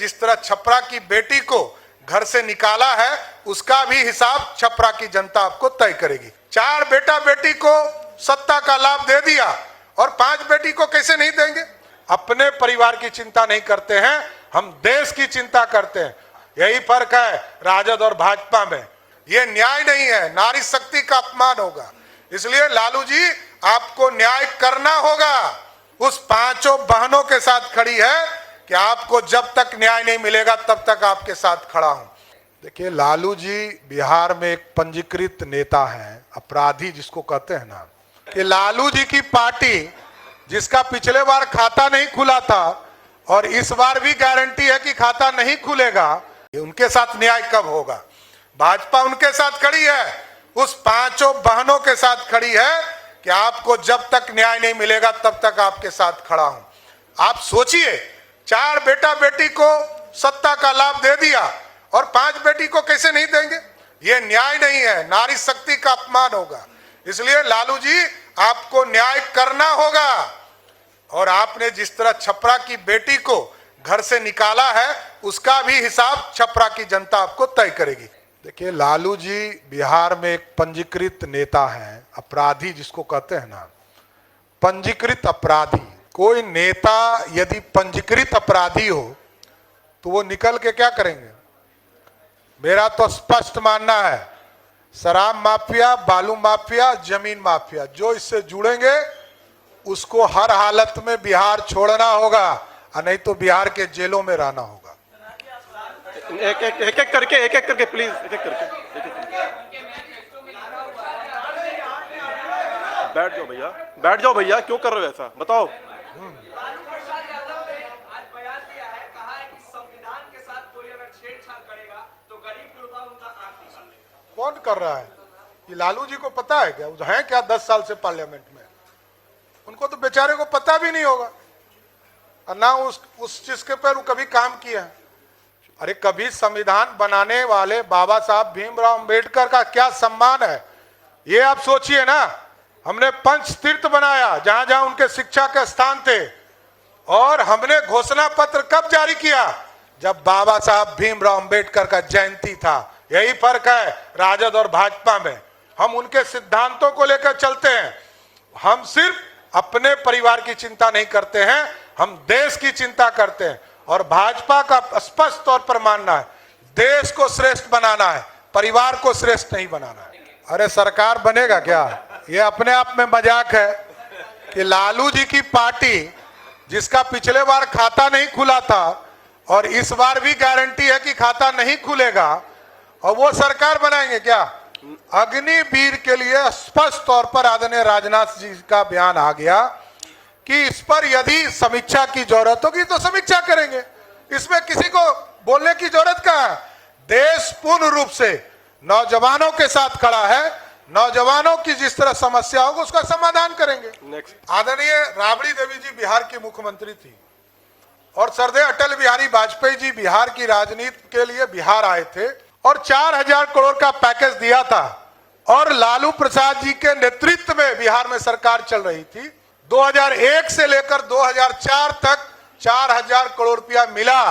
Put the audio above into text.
जिस तरह छपरा की बेटी को घर से निकाला है, उसका भी हिसाब छपरा की जनता आपको तय करेगी। 4 बेटा बेटी को सत्ता का लाभ दे दिया और 5 बेटी को कैसे नहीं देंगे? अपने परिवार की चिंता नहीं करते हैं, हम देश की चिंता करते हैं। यही फर्क है राजद और भाजपा में। ये न्याय नहीं है, नारी शक्ति का अपमान होगा। इसलिए लालू जी, आपको न्याय करना होगा। उस 5 बहनों के साथ खड़ी है कि आपको जब तक न्याय नहीं मिलेगा तब तक आपके साथ खड़ा हूं। देखिए, लालू जी बिहार में एक पंजीकृत नेता हैं, अपराधी जिसको कहते हैं ना, कि लालू जी की पार्टी जिसका पिछले बार खाता नहीं खुला था और इस बार भी गारंटी है कि खाता नहीं खुलेगा, उनके साथ न्याय कब होगा? भाजपा उनके साथ खड़ी है, उस 5 बहनों के साथ खड़ी है कि आपको जब तक न्याय नहीं मिलेगा तब तक आपके साथ खड़ा हूं। आप सोचिए, 4 बेटा बेटी को सत्ता का लाभ दे दिया और 5 बेटी को कैसे नहीं देंगे? ये न्याय नहीं है, नारी शक्ति का अपमान होगा। इसलिए लालू जी, आपको न्याय करना होगा। और आपने जिस तरह छपरा की बेटी को घर से निकाला है, उसका भी हिसाब छपरा की जनता आपको तय करेगी। देखिए, लालू जी बिहार में एक पंजीकृत नेता हैं, अपराधी जिसको कहते हैं ना, पंजीकृत अपराधी। कोई नेता यदि पंजीकृत अपराधी हो तो वो निकल के क्या करेंगे? मेरा तो स्पष्ट मानना है, शराब माफिया, बालू माफिया, जमीन माफिया, जो इससे जुड़ेंगे उसको हर हालत में बिहार छोड़ना होगा, और नहीं तो बिहार के जेलों में रहना होगा। एक एक करके प्लीज, एक एक करके बैठ जाओ भैया, क्यों कर रहे हो ऐसा, बताओ। कौन कर रहा है? ये लालू जी को पता है क्या? है क्या 10 साल से पार्लियामेंट में? उनको तो बेचारे को पता भी नहीं होगा, और ना उस चीज के पर कभी काम किया है। अरे, कभी संविधान बनाने वाले बाबा साहब भीमराव अंबेडकर का क्या सम्मान है, ये आप सोचिए ना। हमने पंच तीर्थ बनाया जहां जहां उनके शिक्षा के स्थान थे, और हमने घोषणा पत्र कब जारी किया? जब बाबा साहब भीमराव अंबेडकर का जयंती था। यही फर्क है राजद और भाजपा में। हम उनके सिद्धांतों को लेकर चलते हैं। हम सिर्फ अपने परिवार की चिंता नहीं करते हैं, हम देश की चिंता करते हैं। और भाजपा का स्पष्ट तौर पर मानना है, देश को श्रेष्ठ बनाना है, परिवार को श्रेष्ठ नहीं बनाना है। अरे, सरकार बनेगा क्या? ये अपने आप में मजाक है कि लालू जी की पार्टी जिसका पिछले बार खाता नहीं खुला था और इस बार भी गारंटी है कि खाता नहीं खुलेगा, और वो सरकार बनाएंगे क्या? अग्निवीर के लिए स्पष्ट तौर पर आदरणीय राजनाथ जी का बयान आ गया कि इस पर यदि समीक्षा की जरूरत होगी तो समीक्षा करेंगे। इसमें किसी को बोलने की जरूरत कहाँ है? देश पूर्ण रूप से नौजवानों के साथ खड़ा है, नौजवानों की जिस तरह समस्या होगी उसका समाधान करेंगे। आदरणीय राबड़ी देवी जी बिहार की मुख्यमंत्री थी, और सरदेय अटल बिहारी वाजपेयी जी बिहार की राजनीति के लिए बिहार आए थे और 4000 करोड़ का पैकेज दिया था, और लालू प्रसाद जी के नेतृत्व में बिहार में सरकार चल रही थी। 2001 से लेकर 2004 तक 4000 करोड़ रुपया मिला।